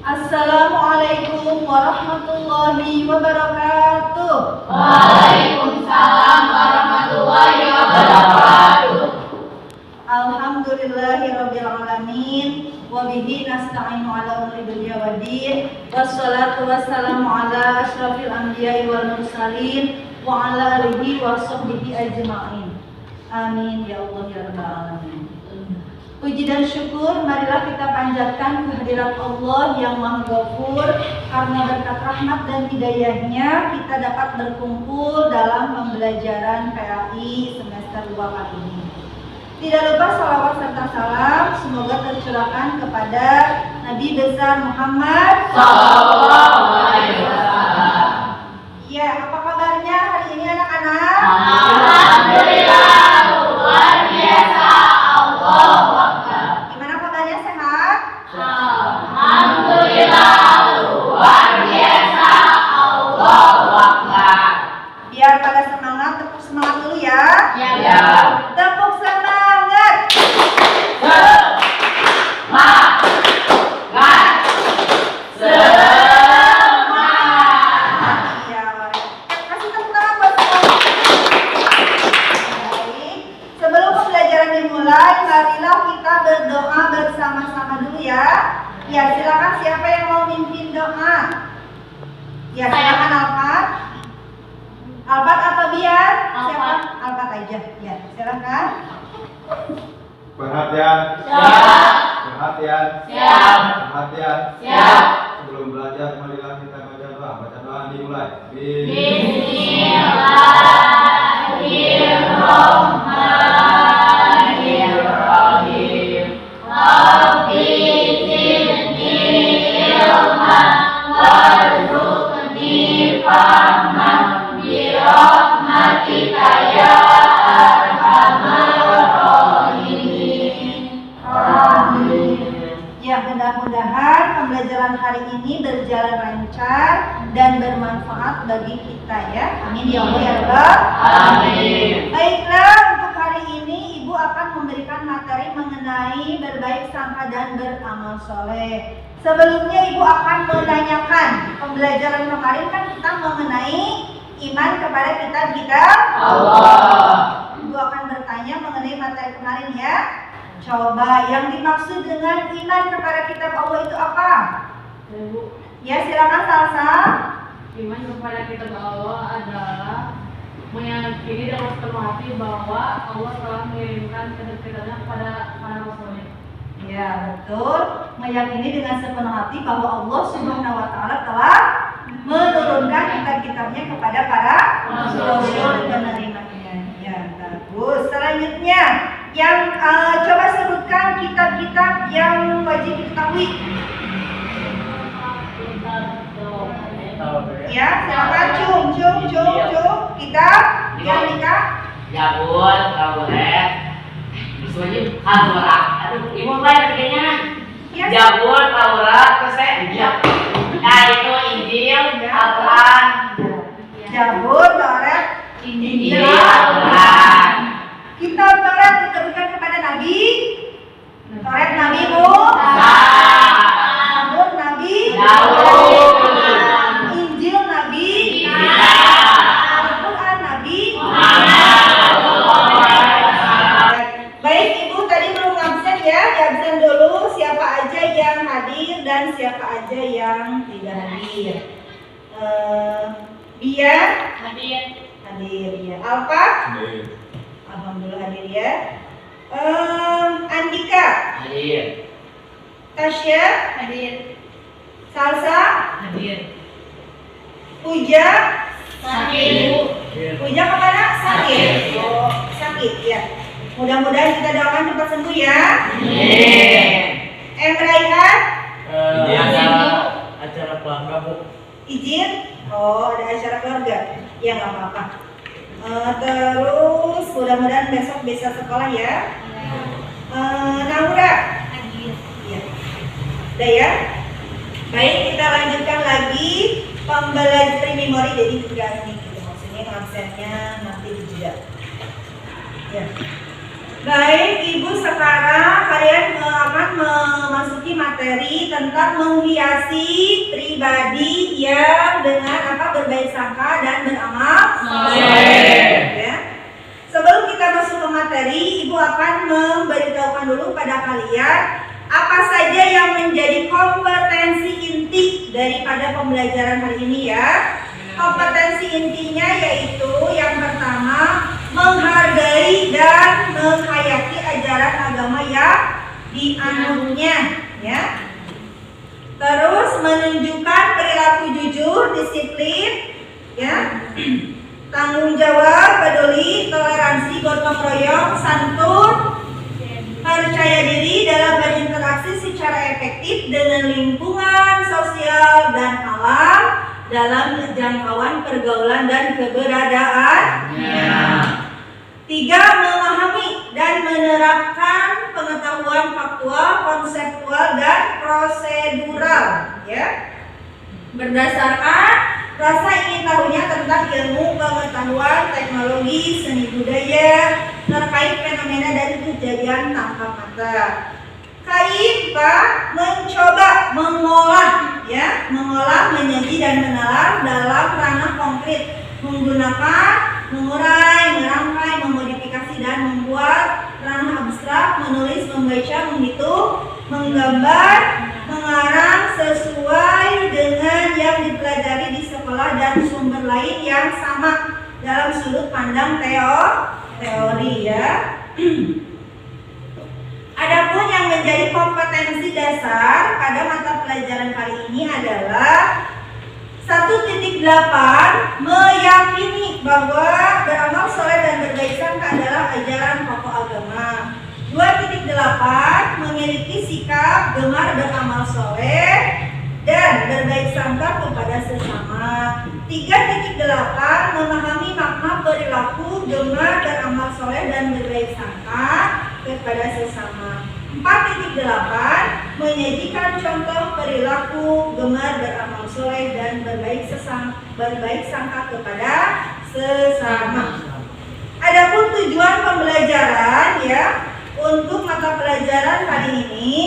Assalamualaikum warahmatullahi wabarakatuh. Waalaikumsalam warahmatullahi wabarakatuh. Alhamdulillahirabbil alamin wa bihi nasta'inu ala umuri dunya waddin wassalatu wassalamu ala asyrafil anbiya'i wal mursalin wa ala alihi wa sahbihi ajma'in. Amin ya Allah ya rabbal alamin. Puji dan syukur marilah kita panjatkan kehadirat Allah yang Maha Ghafur, karena berkat rahmat dan hidayahnya kita dapat berkumpul dalam pembelajaran PAI semester 2 kali ini. Tidak lupa salawat serta salam semoga tercurahkan kepada Nabi besar Muhammad Sallallahu alaihi wasallam. Ya, apa kabarnya hari ini anak-anak? Alhamdulillah, luar biasa. Allahu Akbar. Gimana kabarnya, sehat? Alhamdulillah, luar biasa. Allahu Akbar. Biar pada semangat, tepuk semangat dulu ya. Ya. Tepuk semangat. Berdoa bersama-sama dulu ya. Ya, silakan siapa yang mau mimpin doa? Ya, silakan Alfat. Alfat atau Biar? Siapa? Alfat aja. Ya, silakan. Perhatian. Siap. Perhatian. Siap. Perhatian. Siap. Sebelum belajar marilah kita baca doa. Baca doa dimulai. Bismillahirrahmanirrahim. Rabbi zidni ilman warzuqni fahman birahmatika ya arhamar rahimin. Amin. Ya, mudah-mudahan pembelajaran hari ini berjalan lancar dan bermanfaat bagi kita ya. Amin ya Allah ya Rabb. Amin. Baiklah, untuk hari ini Ibu akan memberikan materi mengenai berbaik sangka dan beramal soleh. Sebelumnya Ibu akan menanyakan, pembelajaran kemarin kan kita mengenai iman kepada kitab-kitab Allah. Ibu akan bertanya mengenai materi kemarin ya. Coba yang dimaksud dengan iman kepada kitab Allah itu apa? Ya, silakan Salsa. Iman kepada kitab Allah adalah meyakini dengan sepenuh hati bahwa Allah telah mengirimkan kitab-kitabnya kepada para rasulnya. Ya, betul. Meyakini dengan sepenuh hati bahwa Allah Subhanahu wa taala telah menurunkan kitab-kitabnya kepada para rasul penerimanya. Ya, bagus. Selanjutnya, yang coba sebutkan kitab-kitab yang wajib diketahui. Ya, silakan cum. Kitab yang nikah. Jabul, Taurat, Bismillah, Al-Quran. Aduh, ibu banyak kayaknya. Ya. Jabul, Taurat, terus nah itu Injil, Al-Quran. Jabur, Taurat, Injil, Al-Quran. Kitab Taurat ditujukan kepada Nabi. Taurat Nabi Musa. Zabur Nabi Daud. Injil Nabi Isa. Al-Quran Nabi Muhammad. Baik, Ibu tadi belum absen ya. Absen dulu siapa aja yang hadir dan siapa aja yang tidak hadir. Biar hadir ya. Alfa alhamdulillah hadir ya. Andika Hadir. Tasya Hadir. Salsa Hadir. Puja Sakit. Puja kemana? Sakit. Oh, sakit ya. Mudah-mudahan kita doakan cepat sembuh ya. Amin. Raihan Acara keluarga, Bu. izin. Oh, ada acara keluarga. Ya nggak apa-apa. Terus mudah-mudahan besok bisa sekolah ya. Naura hadir. Iya. Udah ya. Baik, kita lanjutkan lagi pembelajaran pre-memori. Jadi juga ini gitu. Maksudnya absennya nanti dijeda. Ya. Baik, Ibu sekarang kalian akan memasuki materi tentang menghiasi pribadi yang dengan berbaik sangka dan beramal soleh. Ya. Sebelum kita masuk ke materi, Ibu akan memberitahukan dulu pada kalian apa saja yang menjadi kompetensi inti daripada pembelajaran hari ini ya. Kompetensi intinya yaitu yang pertama, menghargai dan menghayati ajaran agama yang dianutnya ya. Terus menunjukkan perilaku jujur, disiplin ya. Tanggung jawab, peduli, toleransi, gotong royong, santun, percaya diri dalam berinteraksi secara efektif dengan lingkungan sosial dan alam dalam jangkauan pergaulan dan keberadaannya. 3. Memahami dan menerapkan pengetahuan faktual, konseptual, dan prosedural ya. Berdasarkan rasa ingin tahunya tentang ilmu, pengetahuan, teknologi, seni budaya terkait fenomena dan kejadian tanpa mata. K.I. 4. Mencoba mengolah ya, mengolah, menyaji dan menalar dalam ranah konkret, menggunakan, mengurai, merangkai, memodifikasi dan membuat ranah abstrak, menulis, membaca, menghitung, menggambar, mengarang sesuai dengan yang dipelajari di sekolah dan sumber lain yang sama dalam sudut pandang teori ya. Adapun yang menjadi kompetensi dasar pada mata pelajaran kali ini adalah 1.8 meyakini bahwa beramal soleh dan berbaik sangka adalah ajaran pokok agama. 2.8 memiliki sikap gemar beramal soleh dan berbaik sangka kepada sesama. 3.8 memahami makna perilaku gemar beramal soleh dan berbaik sangka kepada sesama. 4.8 menyajikan contoh perilaku gemar beramal soleh dan berbaik sangka kepada sesama. Adapun tujuan pembelajaran ya untuk mata pelajaran kali ini,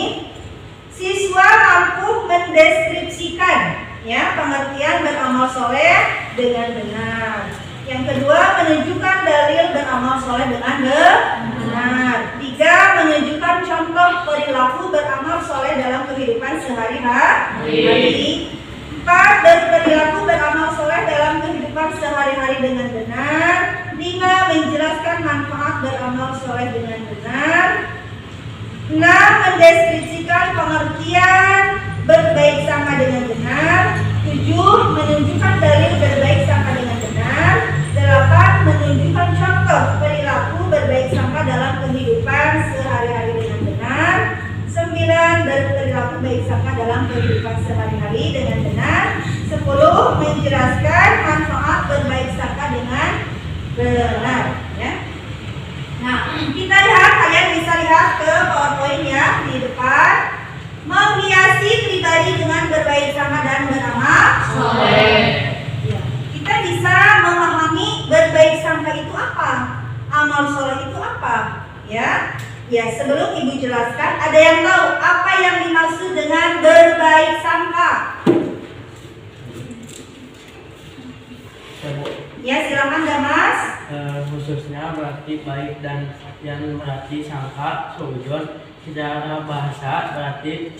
siswa mampu mendeskripsikan ya pengertian beramal soleh dengan benar. Yang kedua, menunjukkan dalil beramal soleh dengan benar. 3. Menunjukkan contoh perilaku beramal soleh dalam kehidupan sehari-hari. 4. Berperilaku beramal soleh dalam kehidupan sehari-hari dengan benar. 5. Menjelaskan manfaat beramal soleh dengan benar. 6. Mendeskripsikan pengertian berbaik sangka dengan benar. 7. Menunjukkan dalil berbaik sangka dengan benar. 8. Menunjukkan contoh perilaku berbaik sangka dalam kehidupan sehari-hari dengan benar. 9. Berperilaku baik sangka dalam kehidupan sehari-hari dengan benar. 10. Menjelaskan manfaat berbaik sangka dengan benar ya. Nah, kita lihat, kalian bisa lihat ke PowerPoint ya di depan. Menghiasi pribadi dengan berbaik sangka dan beramal soleh. Ya. Kita bisa memahami berbaik sangka itu apa, amal soleh itu apa, ya? Ya, sebelum Ibu jelaskan, ada yang tahu apa yang dimaksud dengan berbaik sangka? Ya, silakan Damas. Khususnya berarti baik dan yang berarti sangka, sujud. Secara bahasa berarti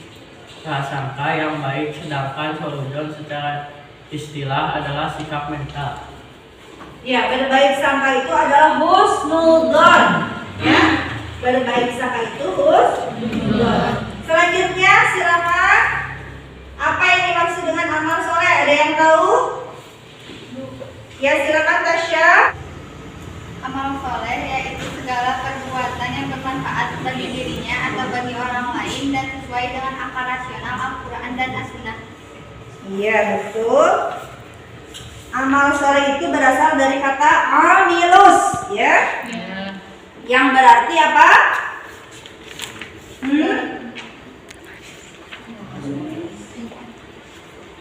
prasangka yang baik, sedangkan sujud secara istilah adalah sikap mental. Ya, berbaik sangka itu adalah husnudzon. Ya, berbaik sangka itu husnudzon. Selanjutnya silakan. Apa yang dimaksud dengan amal soleh? Ada yang tahu? Ya, silakan Tasya. Amal soleh yaitu segala perbuatan yang bermanfaat bagi dirinya atau bagi orang lain dan sesuai dengan akal rasional Al-Quran dan As-Sunnah. Iya, betul. Amal soleh itu berasal dari kata amilus, ya. Yang berarti apa?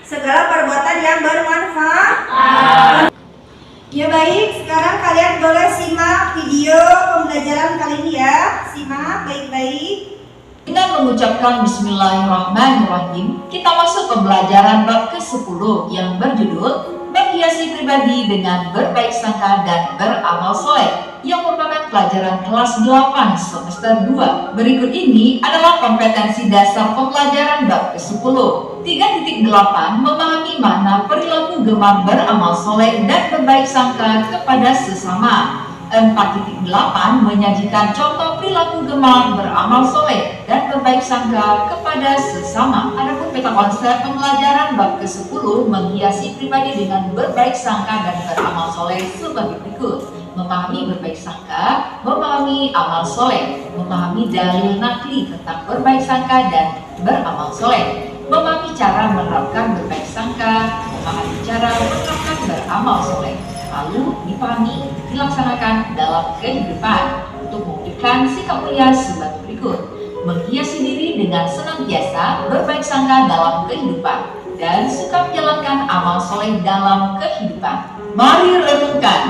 Segala perbuatan yang bermanfaat. Ya baik, sekarang kalian boleh simak video pembelajaran kali ini ya. Simak baik-baik. Dengan mengucapkan Bismillahirrahmanirrahim, kita masuk pembelajaran bab ke-10 yang berjudul menghiasi pribadi dengan berbaik sangka dan beramal soleh, yang merupakan pelajaran kelas 8 semester 2. Berikut ini adalah kompetensi dasar pembelajaran bab ke-10. 3.8 memahami makna perilaku gemar beramal soleh dan berbaik sangka kepada sesama. 4.8 menyajikan contoh perilaku gemar beramal soleh dan berbaik sangka kepada sesama. Adapun peta konsep pembelajaran bab ke-10 menghiasi pribadi dengan berbaik sangka dan beramal soleh sebagai berikut: memahami berbaik sangka, memahami amal soleh, memahami dalil nakli tentang berbaik sangka dan beramal soleh, memahami cara menerapkan berbaik sangka, memahami cara menerapkan beramal soleh, lalu dipahami, dilaksanakan dalam kehidupan untuk mewujudkan sikap mulia sebagai berikut: menghiasi diri dengan senantiasa berbaik sangka dalam kehidupan dan suka menjalankan amal soleh dalam kehidupan. Mari renungkan.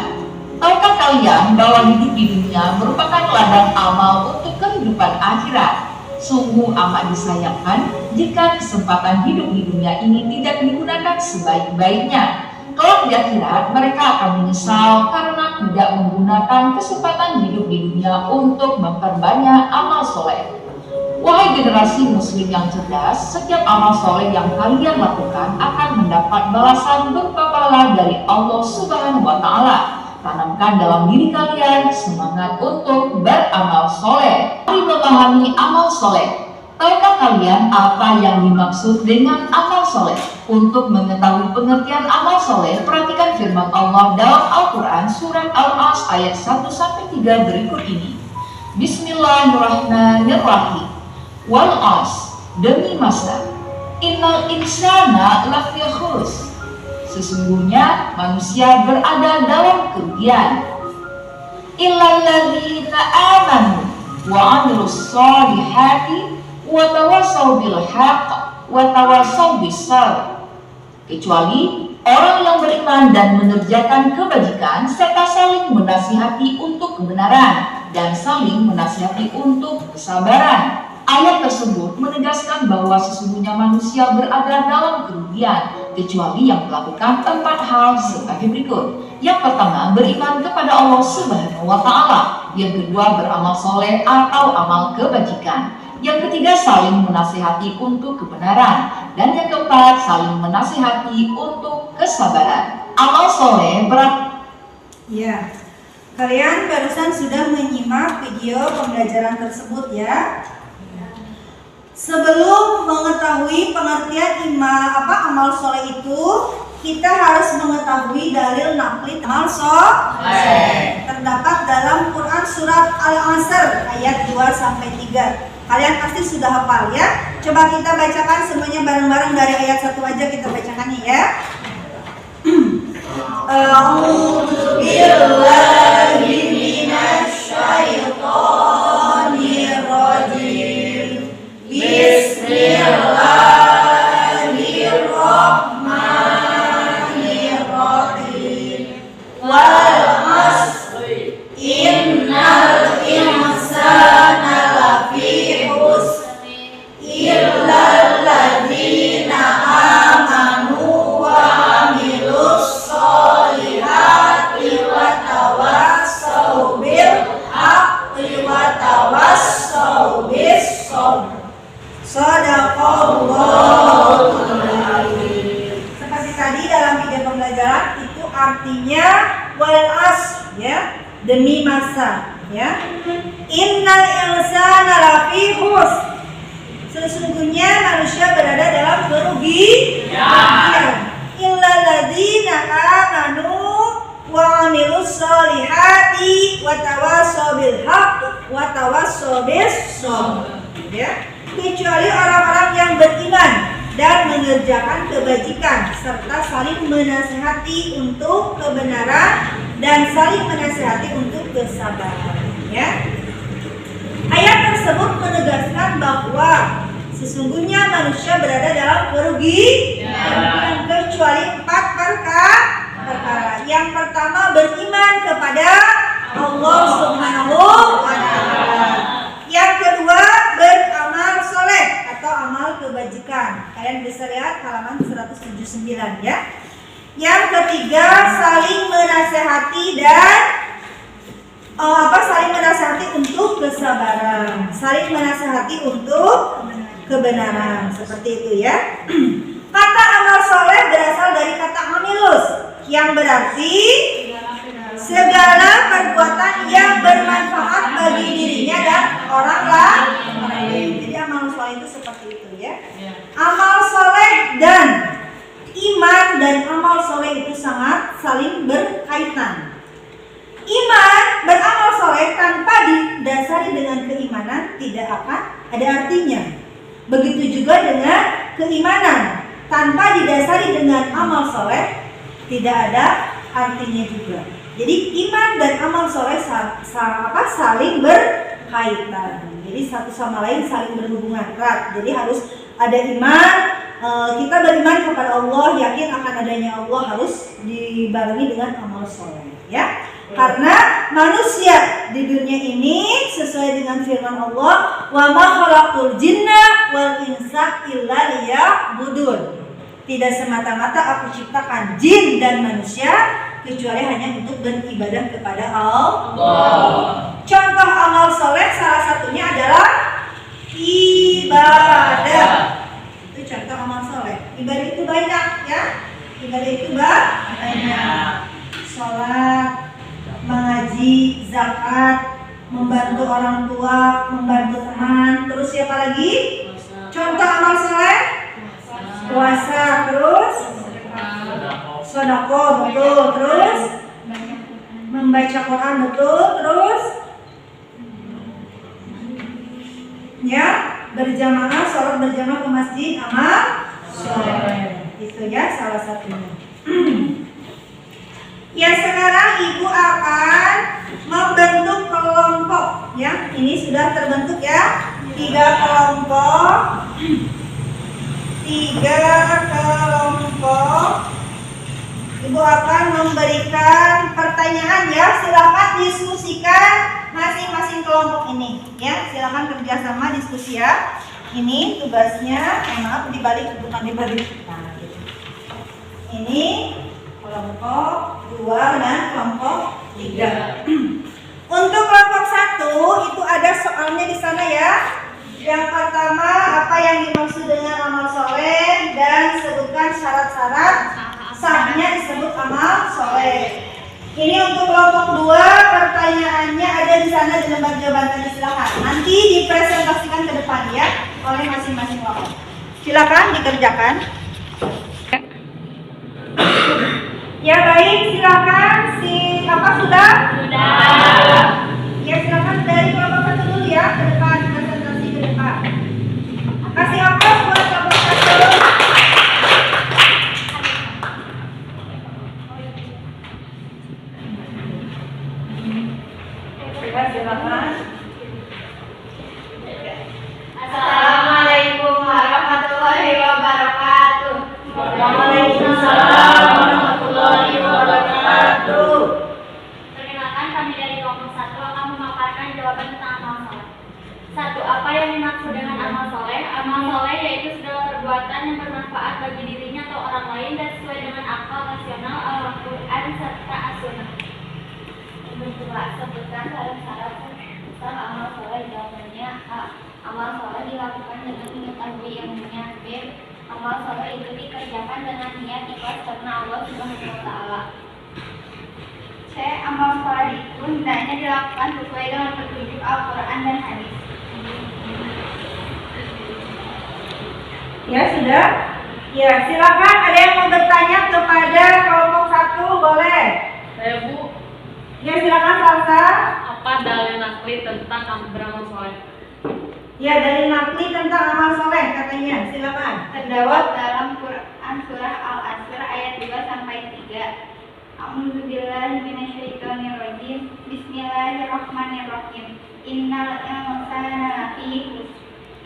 Tahukah kalian bahwa hidup di dunia merupakan ladang amal untuk kehidupan akhirat? Sungguh amat disayangkan jika kesempatan hidup di dunia ini tidak digunakan sebaik-baiknya. Kelak di akhirat, mereka akan menyesal karena tidak menggunakan kesempatan hidup di dunia untuk memperbanyak amal soleh. Wahai generasi muslim yang cerdas, setiap amal soleh yang kalian lakukan akan mendapat balasan berupa pahala dari Allah Subhanahu wa Ta'ala. Tanamkan dalam diri kalian semangat untuk beramal soleh. Mari memahami amal soleh. Tahukah kalian apa yang dimaksud dengan amal soleh? Untuk mengetahui pengertian amal soleh, perhatikan firman Allah dalam Al-Quran surat Al-As ayat 1-3 berikut ini. Bismillahirrahmanirrahim. Wal as, demi masa. Innal insana lafi khus. Sesungguhnya manusia berada dalam kerugian. Illal ladzina amanu wa 'amilus shalihati wa tawassaw bil haqq wa tawassaw bis sabr. Kecuali orang yang beriman dan mengerjakan kebajikan serta saling menasihati untuk kebenaran dan saling menasihati untuk kesabaran. Ayat tersebut menegaskan bahwa sesungguhnya manusia berada dalam kerugian kecuali yang melakukan 4 hal sebagai berikut. Yang pertama, beriman kepada Allah Subhanahu wa Ta'ala. Yang kedua, beramal soleh atau amal kebajikan. Yang ketiga, saling menasihati untuk kebenaran. Dan yang keempat, saling menasihati untuk kesabaran. Amal soleh Ya, kalian barusan sudah menyimak video pembelajaran tersebut ya. Sebelum mengetahui pengertian amal soleh itu, kita harus mengetahui dalil nakli amal soleh. Terdapat dalam Quran surat Al-Asr ayat 2-3. Kalian pasti sudah hafal ya. Coba kita bacakan semuanya bareng-bareng dari ayat 1 aja kita bacakannya ya. A'udzu billahi minasy syaithanir rajim. Bismillahirrahmanirrahim. Wal asri innal insana lafi khusr illal ladzina amanu wa 'amilus sholihati wa tawassaw bil haqqi wa tawassaw bis sabr. Shadaqallahul adzim. Seperti tadi dalam video pembelajaran itu artinya wal as ya, demi masa ya. Innal insana lafi khusr. Sesungguhnya manusia berada dalam kerugian. Illal ladzina amanu wa 'amilus sholihati wa tawassaw bil haqq wa tawassaw bis sabr. Ya. Kecuali orang-orang yang beriman dan mengerjakan kebajikan serta saling menasihati untuk kebenaran dan saling menasihati untuk kesabaran ya. Ayat tersebut menegaskan bahwa sesungguhnya manusia berada dalam kerugian kecuali 4 perkara. Yang pertama, beriman kepada Allah Subhanahu wa Ta'ala. Yang kedua, beramal 9 ya. Yang ketiga, saling menasehati dan saling menasehati untuk kesabaran, saling menasehati untuk kebenaran, seperti itu ya. Kata amal soleh berasal dari kata amilus, yang berarti segala perbuatan yang bermanfaat bagi dirinya dan orang lain. Jadi amal soleh itu seperti itu ya. Amal soleh dan iman dan amal soleh itu sangat saling berkaitan. Iman beramal soleh tanpa didasari dengan keimanan tidak akan ada artinya. Begitu juga dengan keimanan tanpa didasari dengan amal soleh tidak ada artinya juga. Jadi iman dan amal soleh saling berkaitan. Jadi satu sama lain saling berhubungan erat. Jadi harus ada iman, kita beriman kepada Allah, yakin akan adanya Allah, harus dibarengi dengan amal soleh ya. Karena manusia di dunia ini sesuai dengan firman Allah, wa ma khalaqtul jinna wal insa illa liya'budun. Tidak semata-mata aku ciptakan jin dan manusia kecuali hanya untuk beribadah kepada Allah. Contoh amal soleh salah satunya adalah ibadah. Itu contoh amal soleh. Ibadah itu banyak ya. Ibadah itu banyak. Sholat, mengaji, zakat, membantu orang tua, membantu teman, terus siapa lagi? Contoh amal soleh, puasa, terus sedekah, betul, terus membaca Quran, betul, terus ya berjamaah, sholat berjamaah ke masjid, amal soleh. Itu ya salah satunya. Ya, sekarang ibu akan membentuk kelompok ya. Ini sudah terbentuk ya. 3 kelompok. Ibu akan memberikan pertanyaan ya. Silakan diskusikan masing-masing kelompok ini ya. Silakan kerjasama diskusi ya. Ini tugasnya, maaf dibalik, bukan dibalik. Nah, gitu. Ini kelompok 2 dan kelompok 3. Untuk kelompok 1 itu ada soalnya di sana ya. Yang pertama, apa yang dimaksud dengan amal soleh dan sebutkan syarat-syarat sahnya disebut amal soleh. Ini untuk kelompok 2, pertanyaannya ada di sana di lembar jawabannya, silakan. Nanti dipresentasikan ke depan ya oleh masing-masing kelompok. Silakan dikerjakan. Ya baik, silakan. Sudah? Sudah. Ya silakan dari kelompok 1 dulu ya, ke depan, presentasi ke depan. Kasih aplaus buat kelompok 1. Ya silakan. Assalamualaikum warahmatullahi wabarakatuh. Waalaikumsalam warahmatullahi wabarakatuh. Perkenalkan, kami dari kelompok 1 akan memaparkan jawaban tentang amal soleh. 1. Apa yang dimaksud dengan amal soleh? Amal soleh yaitu segala perbuatan yang bermanfaat bagi dirinya atau orang lain dan sesuai dengan akal rasional, Al-Quran serta as-sunnah. Sebutkan syarat-syarat usaha amal soleh. Jawabannya A. Amal soleh dilakukan dengan mengetahui ilmunya. B. Amal soleh itu dikerjakan dengan niat ikhlas karena Allah Subhanahu wa Ta'ala. C. Amal soleh itu hendaknya dilakukan sesuai dengan petunjuk Al-Quran dan hadis. Ya sudah. Ya silakan, ada yang mau bertanya kepada kelompok 1, boleh. Saya Bu, Ya silakan Salsa. apa dalil nakli tentang beramal soleh? Ya dari nakli tentang amal soleh katanya, silakan. Terdapat dalam Quran surah Al-Asr ayat 2-3. A'udzubillahi minasyaitonirrajim. Bismillahirrahmanirrahim. Innal insana lafi khusr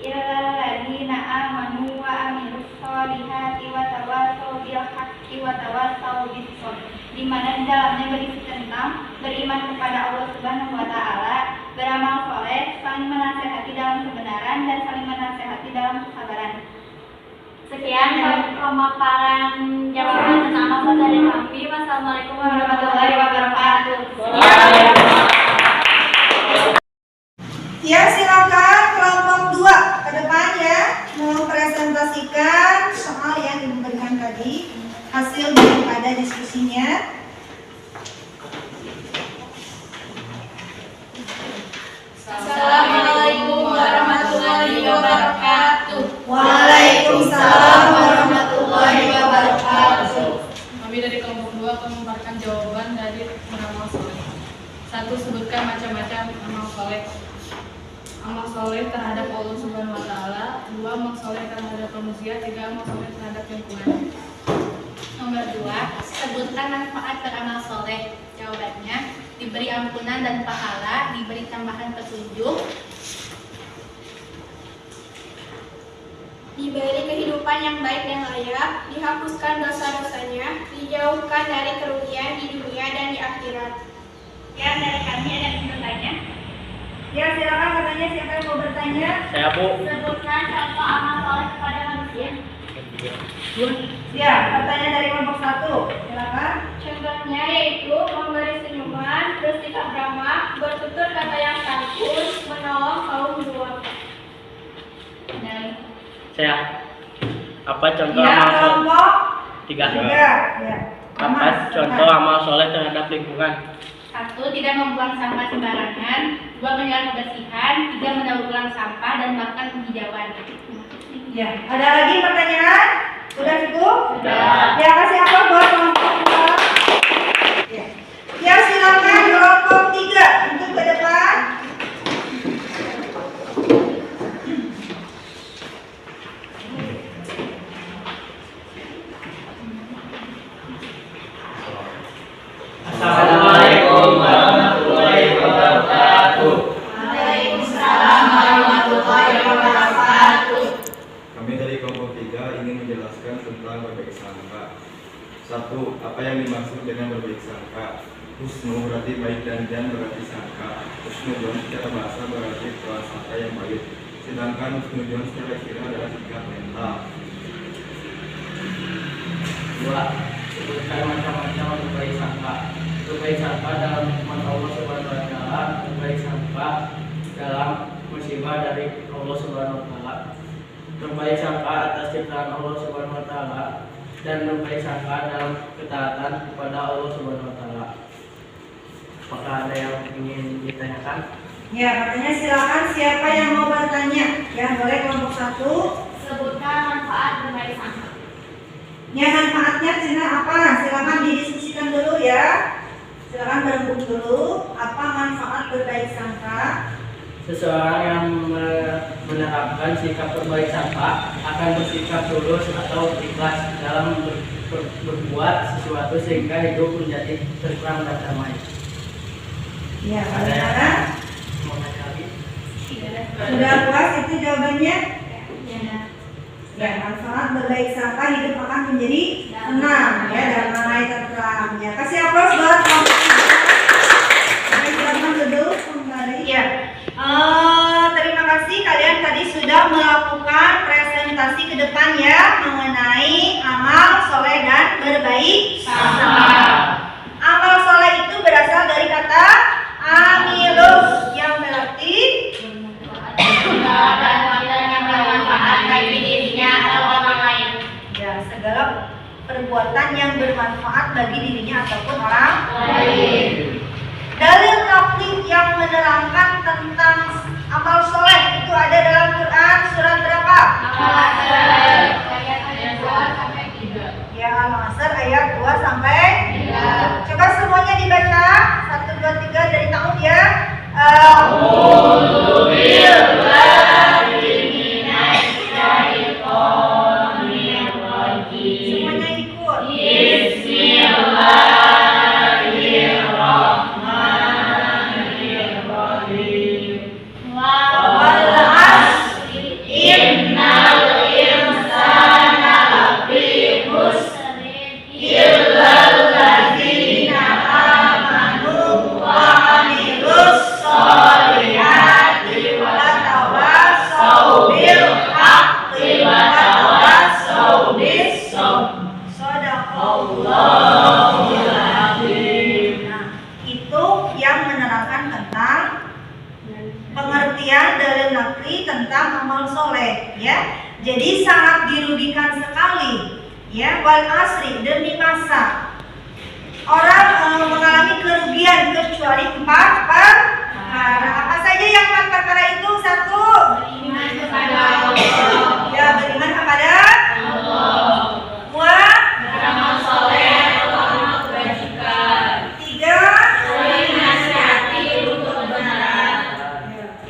illal ladzina amanu wa amilus sholihati wa tawassaw bil haqqi wa tawassaw bis sabr. Di mana di dalamnya berisi tentang beriman kepada Allah Subhanahu wa Ta'ala, beramal soleh, saling menasehati dalam kebenaran dan saling menasehati dalam kesabaran. Sekian pemaparan jawaban tentang amal dari kami. Wassalamualaikum warahmatullahi wabarakatuh. Ya, silakan kelompok 2 ke depan ya, mempresentasikan soal yang diberikan tadi, hasil daripada diskusinya. Assalamualaikum warahmatullahi wabarakatuh. Waalaikumsalam warahmatullahi wabarakatuh. Kami dari kelompok 2 akan memaparkan jawaban dari beramal soleh. 1. Sebutkan macam-macam amal soleh. Amal soleh terhadap Allah Subhanahu Wa Taala. 2. Amal soleh terhadap manusia. 3. Amal soleh terhadap lingkungan. Nomor 2, sebutkan manfaat beramal soleh. Jawabannya, diberi ampunan dan pahala, diberi tambahan petunjuk, diberi kehidupan yang baik dan layak, dihapuskan dosa-dosanya, dijauhkan dari kerugian di dunia dan di akhirat. Ya, dari kami ada yang bertanya. Ya, silakan katanya siapa yang mau bertanya? Saya Bu. Sebutkan contoh amal soleh kepada manusia. Ya, katanya dari kelompok 1. Silakan. Contohnya yaitu memberi senyuman, bersikap ramah, bertutur kata yang santun, menolong kaum duafa. Dan Saya. Apa contoh Ya, amal soleh? kelompok 3. 3. Ya. Apa contoh amal soleh terhadap lingkungan? 1. Tidak membuang sampah sembarangan. 2. Menjaga kebersihan. 3. mendaur ulang sampah dan melakukan penghijauan. Ya, ada lagi pertanyaan? Sudah cukup? Sudah. Ya, kasih apa buat kelompok 2? Ya. Ya, silakan kelompok 3 untuk ke depan. Assalamualaikum warahmatullahi wabarakatuh. Waalaikumsalam warahmatullahi wabarakatuh. Kami dari kelompok 3 ingin menjelaskan tentang berbaik sangka. 1. Apa yang dimaksud dengan berbaik sangka? Husnu berarti baik dan berarti sangka. Husnudon secara bahasa berarti prasangka yang baik. Sedangkan husnudon secara istilah adalah sikap mental. 2. Sebutkan macam-macam berbaik sangka. Berbaik sangka dalam firman Allah Subhanahu Wa Taala. Berbaik sangka dalam musibah dari Allah Subhanahu Wa Taala. Berbaik sangka atas ciptaan Allah Subhanahu Wa Taala dan berbaik sangka dalam ketaatan kepada Allah Subhanahu Wa Taala. Apakah ada yang ingin ditanyakan? Ya, katanya silakan siapa yang mau bertanya. Ya, boleh kelompok 1. Sebutkan manfaat berbaik sangka. Ya, manfaatnya Cina apa? Silakan didiskusikan dulu ya. Silakan berembuk dulu. Apa manfaat berbaik sangka? Seseorang yang menerapkan sikap berbaik sangka akan bersikap tulus atau ikhlas dalam berbuat sesuatu sehingga hidup menjadi tenteram dan damai. Ya, Ada yang bagaimana? mau nanya lagi? Sudah puas itu jawabannya? Ya. Ya, manfaat berbaik sangka hidup akan menjadi tenang ya, damai tentram. Ya, kasih aplaus buat kelompok 3. Silakan duduk kembali. Ya. Terima kasih kalian tadi sudah melakukan presentasi ke depan ya mengenai amal soleh dan berbaik sangka. Amal soleh itu berasal dari kata amilus yang berarti yang bermanfaat bagi dirinya atau orang lain. ya segala perbuatan yang bermanfaat bagi dirinya ataupun orang lain. Dalil naqli yang menerangkan tentang amal soleh itu ada dalam Quran surat berapa? Ayat 2 sampai 3. Ya, Al-Asr ayat 2 sampai 3. Coba semuanya dibaca 1, 2, 3 dari tahun ya. Semuanya ikut. Wal asri innal insana lafi khusr illa alladzina amanu wa amilus solihati wa nakli tentang amal soleh, ya. Jadi sangat dirugikan sekali, ya. Wal asri, demi masa orang mengalami kerugian kecuali 4 perkara. Apa saja yang 4 perkara itu? 1, Beriman kepada Allah. ya, beriman kepada Allah. 2, Beramal soleh atau amal kebajikan. 3, Saling menasihati untuk kebenaran.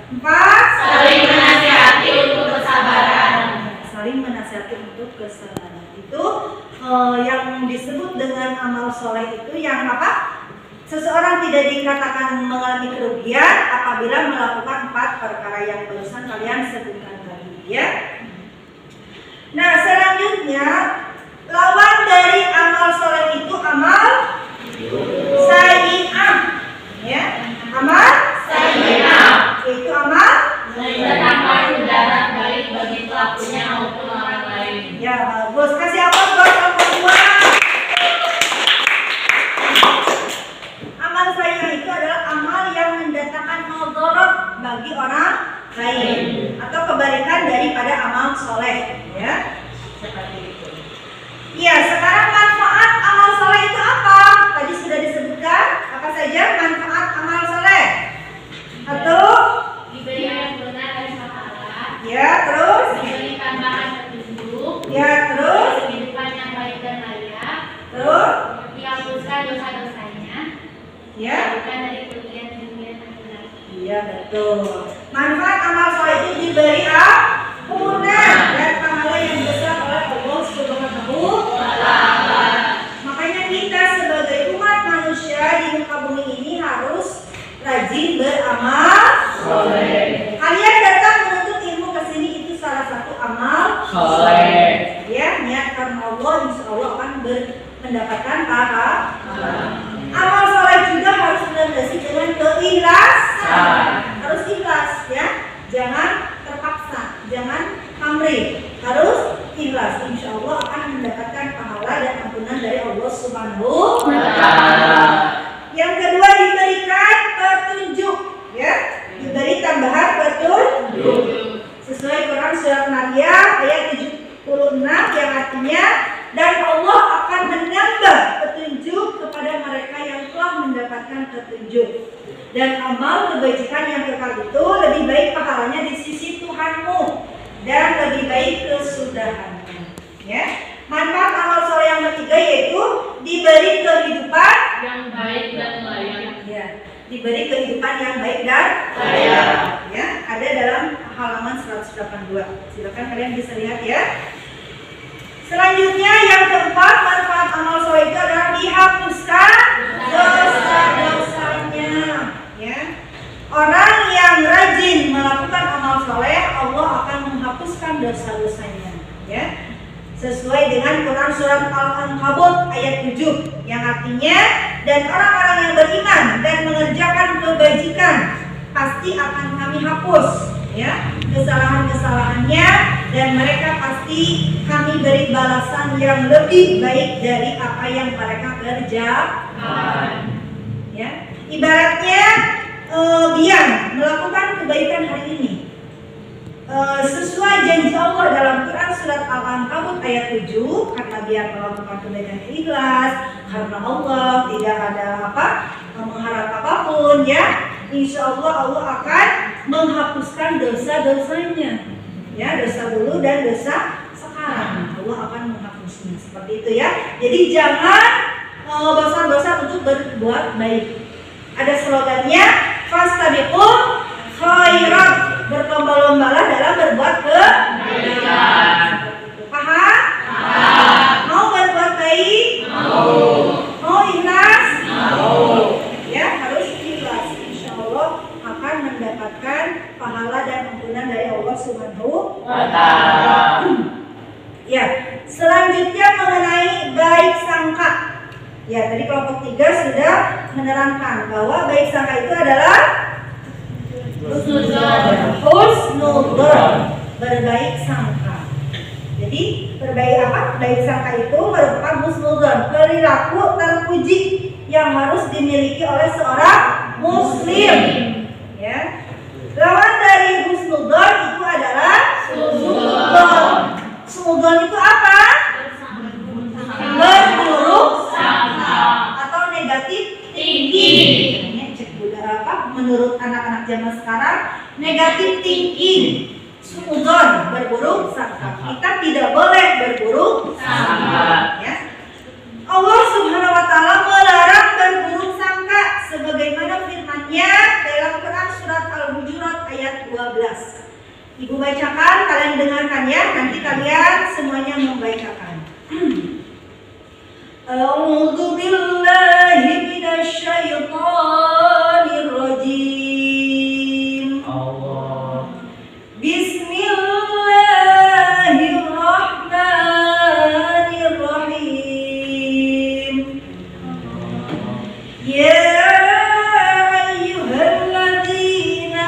4, Saling menasihati untuk kesabaran. saling menasihati untuk kesabaran. Itu yang disebut dengan amal soleh itu yang apa? Seseorang tidak dikatakan mengalami kerugian apabila melakukan 4 perkara yang barusan kalian sebutkan tadi, ya. Nah, selanjutnya lawan dari amal soleh itu amal sayyi'ah, ya. Amal Sayyi'ah. itu amal, Mendatangkan mudarat baik bagi pelakunya maupun orang lain. ya, bagus. Kasih aplaus buat yang kedua. Amal sayyi'ah itu adalah amal yang mendatangkan mudarat bagi orang lain atau kebalikan daripada amal soleh, ya. Seperti itu. Ya, sekarang manfaat amal soleh itu apa? Tadi sudah disebutkan apa saja manfaat amal soleh. Satu, Diberi ampun dan pahala. ya, terus, Diberi tambahan petunjuk. ya, terus, Kehidupan yang baik dan layak. terus, Dihapuskan dosa-dosanya. ya. Bukan dari kerugian-kerugian akhirat. Iya, betul. Manfaat amal soleh itu diberi ampunan dan pahala yang besar oleh Allah Subhanahu wa Ta'ala. Makanya kita sebagai umat manusia di muka bumi ini harus rajin beramal soleh. Kalian datang menuntut ilmu ke sini itu salah satu amal Soleh. ya, niat karena Allah, insya Allah akan mendapatkan pahala. Amal soleh juga harus dilandasi dengan keikhlasan. Harus ikhlas, ya. Jangan terpaksa, jangan pamrih. Harus ikhlas. Insya Allah akan mendapatkan pahala dan ampunan dari Allah Subhanahu wa Ta'ala. Yang kedua, diberikan petunjuk, ya. Diberi tambahan petunjuk. Sesuai Quran surat Maryam ayat 76 yang artinya, dan Allah akan menambah petunjuk kepada mereka yang telah mendapatkan petunjuk. Dan amal kebajikan yang kekal itu lebih baik pahalanya di sisi Tuhanmu dan lebih baik kesudahannya. Ya. Manfaat amal soleh yang ketiga yaitu diberi kehidupan Yang baik dan layak. ya, diberi kehidupan yang baik dan layak. Ya, ada dalam halaman 182. Silakan kalian bisa lihat, ya. Selanjutnya yang keempat, manfaat amal soleh itu adalah dihapuskan dosa-dosanya, ya. Orang yang rajin melakukan amal soleh, Allah akan menghapuskan dosa-dosanya, ya. Sesuai dengan Quran surat Al-Ankabut ayat 7 yang artinya, dan orang-orang yang beriman dan mengerjakan kebajikan pasti akan kami hapus, ya, kesalahan-kesalahannya, dan mereka pasti kami beri balasan yang lebih baik dari apa yang mereka kerjakan. Ya, ibaratnya Bian melakukan kebaikan hari ini sesuai janji Allah dalam Quran surat Al-Ankabut ayat 7, karena Bian melakukan kebaikan ikhlas karena Allah, tidak ada mengharap apapun, ya. Insya Allah Allah akan menghapuskan dosa-dosanya, ya, dosa dulu dan dosa sekarang. Allah akan menghapusnya, seperti itu, ya. Jadi jangan bosan-bosan untuk berbuat baik. Ada slogannya, fastabiqul khairat, berlomba-lombalah dalam berbuat kebaikan. Paham? Mau berbuat baik? Mau ikhlas? Ya, harus ikhlas. Insya Allah akan mendapatkan pahala dan ampunan dari Allah Subhanahu wa Ta'ala. Ya, selanjutnya mengenai baik sangka. Ya, tadi kelompok 3 sudah menerangkan bahwa baik sangka itu adalah husnudzon, berbaik sangka. Jadi baik sangka itu merupakan husnudzon, perilaku terpuji yang harus dimiliki oleh seorang muslim. Ya. Lawan dari husnudzon berburuk sangka. Ya. Allah Subhanahu wa taala melarang berburuk sangka sebagaimana firman-Nya dalam Quran surat Al-Hujurat ayat 12. Ibu bacakan, kalian dengarkan ya, nanti kalian semuanya membacakan. A'udzu billahi minasy syaithanir rajim. Allah. Bismillahirrahmanirrahim. Ya ayyuhalladzina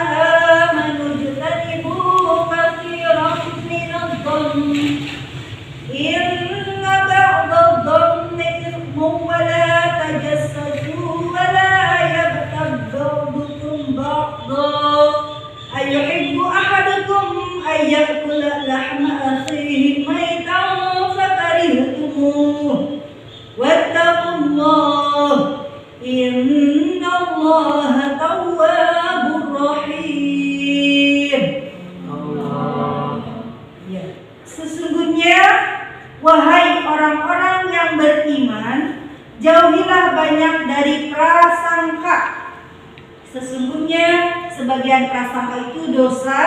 amanu ijtanibu katsiran minadh-dhanni inna ba'dadh-dhanni ithmun wa la tajassasu wa la yaghtab ba'dukum ba'dhan ayuhibbu ahadukum ayyakula lahma akhihi maitan fakarihtumuh wattaqullah innallaha tawwabur rahim. Ya. Sesungguhnya wahai orang-orang yang beriman, jauhilah banyak dari prasangka. Sesungguhnya sebagian prasangka itu dosa,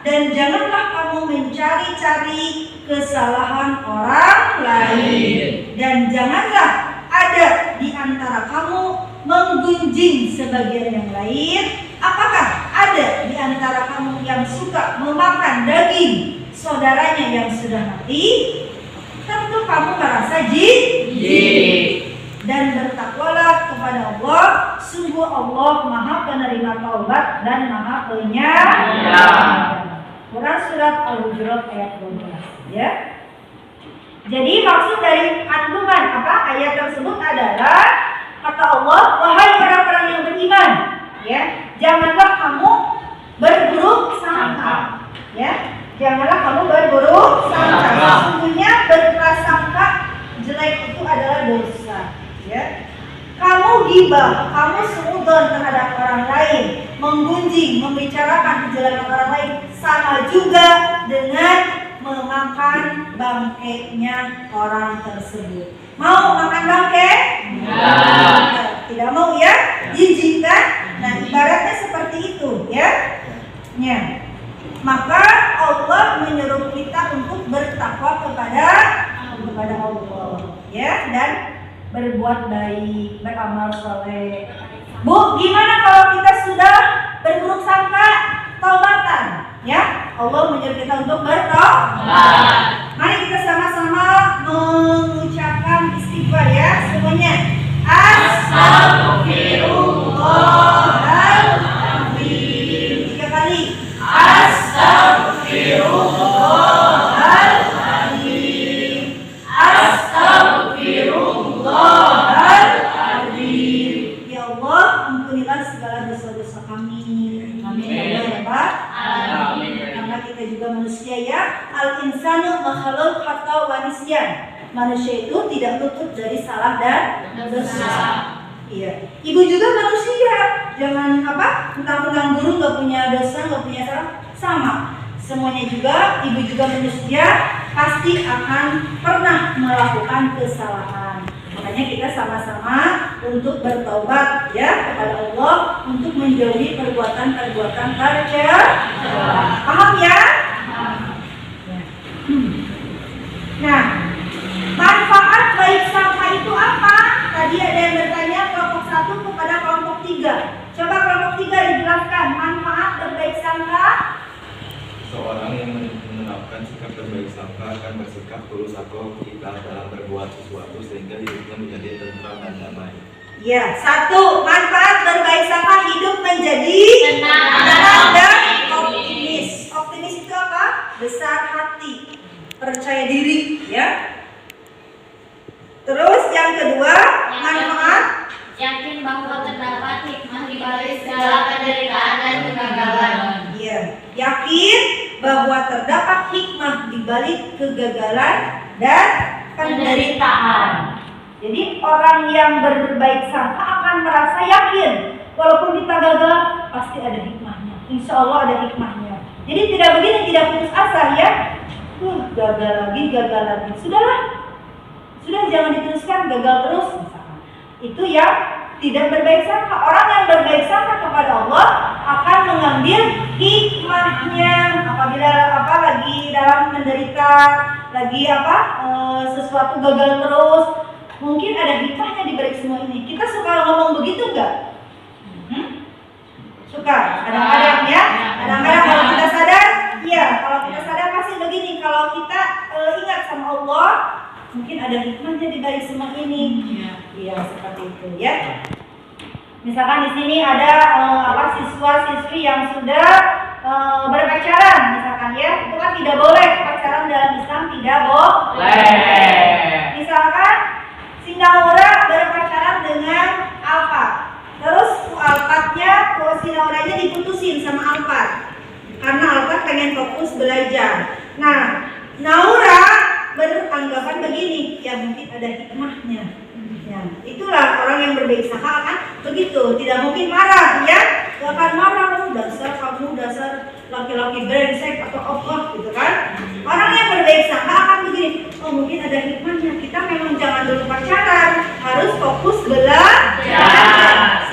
dan janganlah kamu mencari-cari kesalahan orang lain, dan janganlah ada di antara kamu menggunjing sebagian yang lain. Apakah ada di antara kamu yang suka memakan daging saudaranya yang sudah mati? Tentu kamu merasa jijik. Dan bertakwalah kepada Allah, sungguh Allah Maha Penerima Taubat dan Maha Penyayang. Quran surat Al-Hujurat ayat 12 ya. Jadi maksud dari kandungan ayat tersebut adalah kata Allah, wahai orang-orang yang beriman, ya, janganlah kamu berburuk sangka, ya. Janganlah kamu berburuk sangka. Sesungguhnya berprasangka jelek itu adalah dosa. Ya. Kamu gibah, kamu suudzon terhadap orang lain, menggunjing, membicarakan kejelekan orang lain, sama juga dengan memakan bangkainya orang tersebut. Mau makan bangkai? Tidak mau ya? Jijik kan? Nah, ibaratnya seperti itu ya. Ya. Maka Allah menyuruh kita untuk bertakwa kepada Allah, ya, dan berbuat baik, beramal soleh. Bu, gimana kalau kita sudah berburuk sangka, taubatan? Ya, Allah menyuruh kita untuk bertaubat. Mari kita sama-sama mengucapkan istighfar ya, semuanya. Astaghfirullahaladzim. 3 kali. Astaghfirullahaladzim. Astaghfirullahaladzim. Ya Allah, ampunilah segala dosa-dosa kami. Amin ya Rabbal alamin. Karena kita juga manusia ya. Al-insanu makhluk khata wa nisyan. Manusia itu tidak luput dari salah dan dosa. Iya. Ibu juga manusia. Jangan mentang-mentang guru nggak punya dosa, nggak punya salah. Sama. Semuanya juga, ibu juga manusia, pasti akan pernah melakukan kesalahan. Makanya kita sama-sama untuk bertaubat ya kepada Allah, untuk menjauhi perbuatan-perbuatan tercela. Paham ya? Nah, manfaat baik sangka itu apa? Tadi ada yang bertanya kelompok 1 kepada kelompok 3. Coba kelompok 3 dijelaskan manfaat berbaik sangka. Seorang yang menerapkan sikap berbaik sangka akan bersikap tulus atau ikhlas dalam berbuat sesuatu sehingga hidupnya menjadi tentram dan damai. Ya, 1. Manfaat berbaik sangka, hidup menjadi tenang dan optimis. Optimis itu apa? Besar hati, percaya diri, ya. Terus yang kedua, manfaat yakin bahwa terdapat hikmah di balik segala penderitaan dan kegagalan. Iya, yakin bahwa terdapat hikmah di balik kegagalan dan penderitaan. Jadi orang yang berbaik sangka akan merasa yakin walaupun kita gagal pasti ada hikmahnya. Insya Allah ada hikmahnya. Jadi tidak begini, tidak putus asa ya. gagal lagi. Sudah jangan diteruskan, gagal terus misalkan. Itu yang tidak berbaik sangka. Orang yang berbaik sangka kepada Allah akan mengambil hikmahnya apabila lagi dalam menderita, lagi sesuatu gagal terus. Mungkin ada hikmahnya di balik semua ini. Kita suka ngomong begitu enggak? Suka. Kadang-kadang ya. Kadang-kadang kalau kita sadar, iya. Kalau kita sadar pasti begini. Kalau kita ingat sama Allah, mungkin ada hikmahnya di balik semua ini. Iya, seperti itu ya. Misalkan di sini ada siswa-siswi yang sudah berpacaran, misalkan ya, itu kan tidak boleh. Pacaran dalam Islam tidak boleh. Misalkan si Naura berpacaran dengan Alphard, terus Alphardnya, si Nauranya diputusin sama Alphard karena Alphard pengen fokus belajar. Nah, Naura beranggapan begini, ya mungkin ada hikmahnya. Ya, itulah orang yang berbaik sangka akan begitu, tidak mungkin marah, ya, gak akan marah, dasar laki-laki brengsek atau apa gitu kan. Orang yang berbaik sangka akan begini, oh mungkin ada hikmahnya, kita memang jangan dulu pacaran, harus fokus belajar.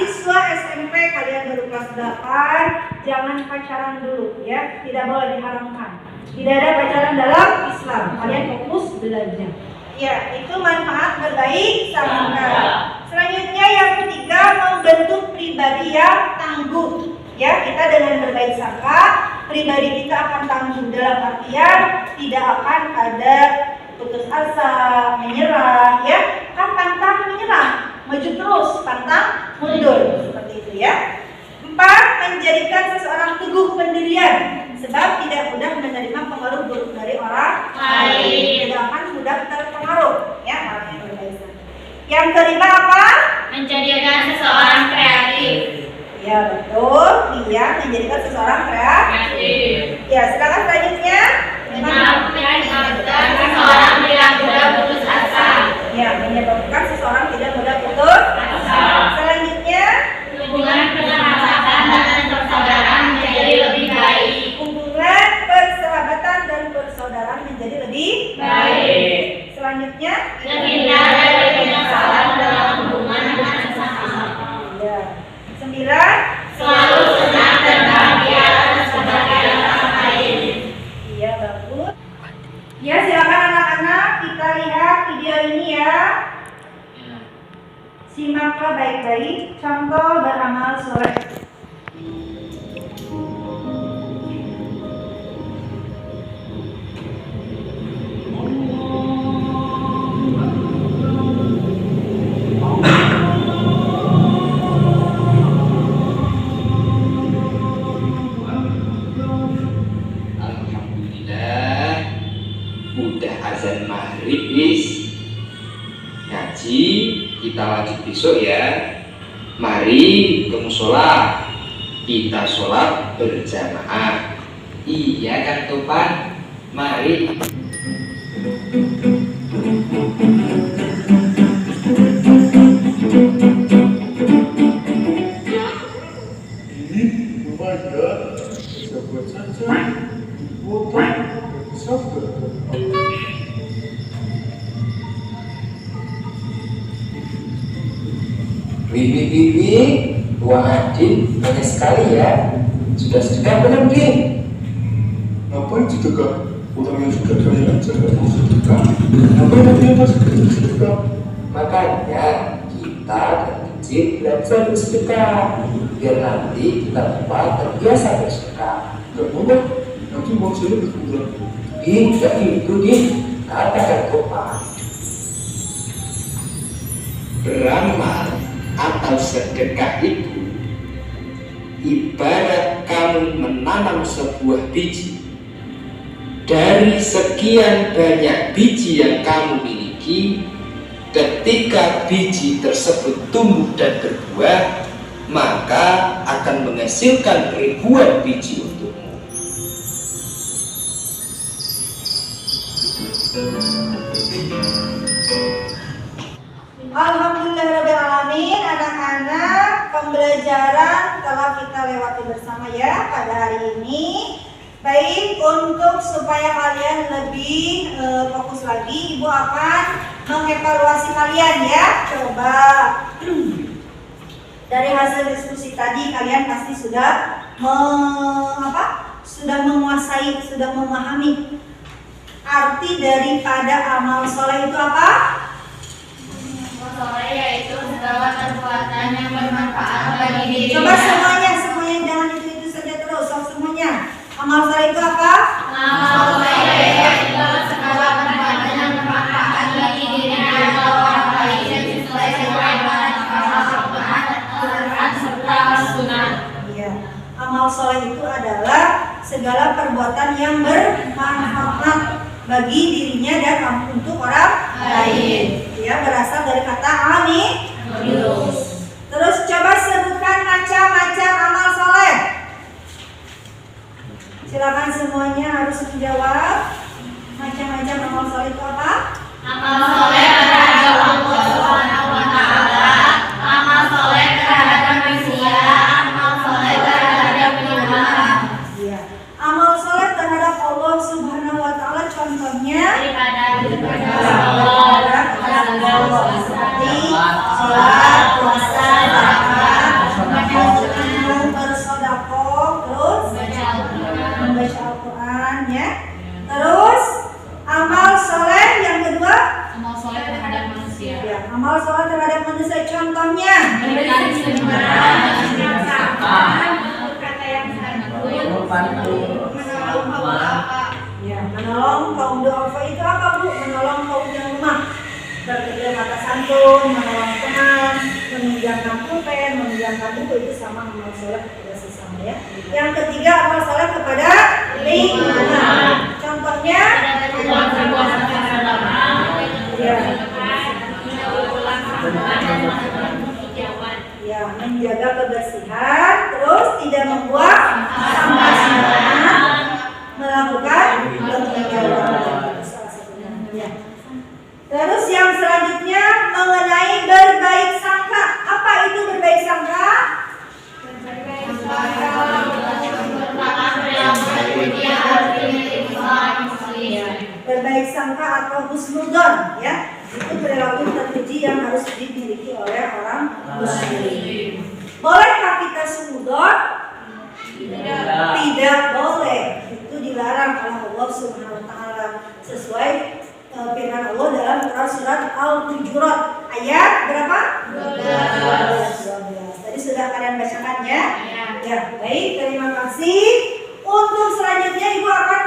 Siswa SMP kalian baru kelas 8, jangan pacaran dulu, ya, tidak boleh diharamkan. Tidak ada pacaran dalam Islam, kalian fokus belajar. Ya, itu manfaat berbaik sangka. Selanjutnya yang ketiga, membentuk pribadi yang tangguh. Ya, kita dengan berbaik sangka, pribadi kita akan tangguh dalam artian tidak akan ada putus asa, menyerah, ya, kan pantang menyerah, maju terus, pantang mundur, seperti itu ya. 4, menjadikan seseorang teguh pendirian, sebab tidak mudah menerima pengaruh buruk dari orang lain, tidak akan mudah terpengaruh, ya, orang yang berbaik sangka. Yang kelima apa? Menjadikan seseorang kreatif. Ya betul, dia menjadikan seseorang kreatif. Ya, silakan selanjutnya. Menyebabkan seseorang tidak mudah putus asa. Ya, menyebabkan seseorang tidak mudah putus asa. Selanjutnya, Hubungan persahabatan dan persaudaraan menjadi lebih baik. Hubungan persahabatan dan persaudaraan menjadi lebih baik. Selanjutnya, Terhindar dari penyesalan dalam hubungan dengan sesama. ya. 9, Selalu senang dan bahagia sebagai orang lain. iya bagus. Ya, silakan anak-anak kita lihat video ini ya. Simaklah baik-baik contoh beramal soleh. Alhamdulillah, udah azan maghrib is. Ngaji kita lanjut besok ya. Mari ke musola, kita sholat berjamaah. Iya kan Topan? Mari. Ini membaca siapa saja foto sabda. Bibi, Tuan Adin banyak sekali ya. Sudah sedekah belum, Din? Ngapain sedekah? Orang yang sudah kaya aja nggak mau sedekah. Ngapain lagi yang masih kecil sedekah? Makanya kita dari kecil belajar bersedekah biar nanti kita tua terbiasa bersedekah. Nggak mau lah, nanti uang saya berkurang. Tidak itu, Din. Katakan Topan. Beramal atau sedekah itu ibarat kamu menanam sebuah biji. Dari sekian banyak biji yang kamu miliki, ketika biji tersebut tumbuh dan berbuah, maka akan menghasilkan ribuan biji untukmu. Alhamdulillahirrahmanirrahim. Anak-anak, pembelajaran telah kita lewati bersama ya pada hari ini. Baik, untuk supaya kalian lebih fokus lagi, Ibu akan mengevaluasi kalian ya. Coba dari hasil diskusi tadi kalian pasti sudah sudah menguasai, sudah memahami arti daripada amal soleh itu apa? Soleh yaitu segala perbuatan yang bermanfaat bagi diri. Coba semuanya jangan itu saja terus, semuanya. Amal soleh itu apa? Amal soleh yaitu segala perbuatan yang bermanfaat bagi diri dan orang lain yang sesuai dengan Al-Quran serta As-Sunnah. Iya. Amal soleh itu adalah segala perbuatan yang bermanfaat bagi dirinya dan untuk orang lain. Ya, berasal dari kata amilus. Terus coba sebutkan macam-macam amal soleh. Silakan semuanya harus menjawab. Macam-macam amal soleh itu apa? Amal soleh terhadap Allah Subhanahu wa taala, amal soleh terhadap manusia, amal soleh terhadap lingkungan. Iya. Amal soleh terhadap Allah Subhanahu wa taala contohnya seperti sholat, puasa, zakat, bersedekah, terus membaca Al-Quran ya. Terus amal soleh yang kedua, Amal soleh terhadap manusia. ya, amal soleh terhadap manusia contohnya menolong kaum duafa itu apa Bu? Menolong kaum yang lemah, berkerja kata santun, menolong teman, meminjamkan pulpen, meminjamkan buku, itu sama amal soleh kepada sesama ya. Yang ketiga amal soleh kepada lingkungan. Contohnya ya, menjaga kebersihan, terus tidak membuang sampah sembarangan, melakukan penghijauan, salah satunya. Ya. Terus yang selanjutnya mengenai berbaik sangka. Apa itu berbaik sangka? Berbaik sangka atau husnudzon ya. Itu perilaku terpuji yang harus dimiliki oleh orang muslim. Bolehkah kita suudzon? Tidak boleh. Itu dilarang oleh Allah Subhanahu wa taala sesuai firman Allah dalam surat Al-Hujurat ayat berapa? 12. Tadi sudah kalian bacakan ya? Ya, baik, terima kasih. Untuk selanjutnya Ibu akan